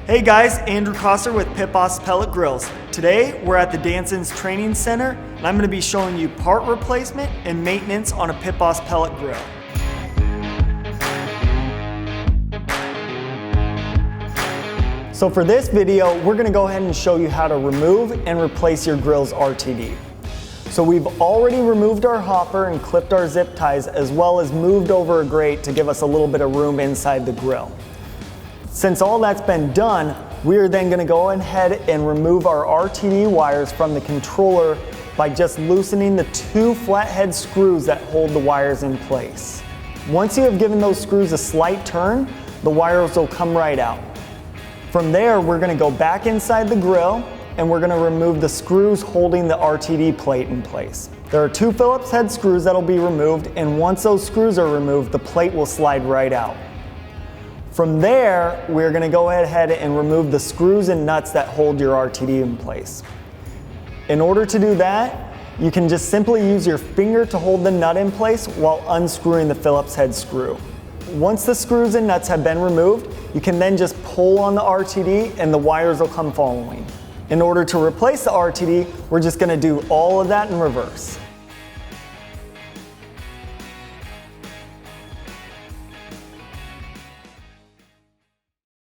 Hey guys, Andrew Coster with Pit Boss Pellet Grills. Today we're at the Danson's Training Center and I'm going to be showing you part replacement and maintenance on a Pit Boss pellet grill. So for this video, we're going to go ahead and show you how to remove and replace your grill's RTD. So we've already removed our hopper and clipped our zip ties, as well as moved over a grate to give us a little bit of room inside the grill. Since all that's been done, we are then going to go ahead and remove our RTD wires from the controller by just loosening the two flathead screws that hold the wires in place. Once you have given those screws a slight turn, the wires will come right out. From there, we're going to go back inside the grill and we're going to remove the screws holding the RTD plate in place. There are two Phillips head screws that will be removed, and once those screws are removed, the plate will slide right out. From there, we're going to go ahead and remove the screws and nuts that hold your RTD in place. In order to do that, you can just simply use your finger to hold the nut in place while unscrewing the Phillips head screw. Once the screws and nuts have been removed, you can then just pull on the RTD and the wires will come following. In order to replace the RTD, we're just going to do all of that in reverse.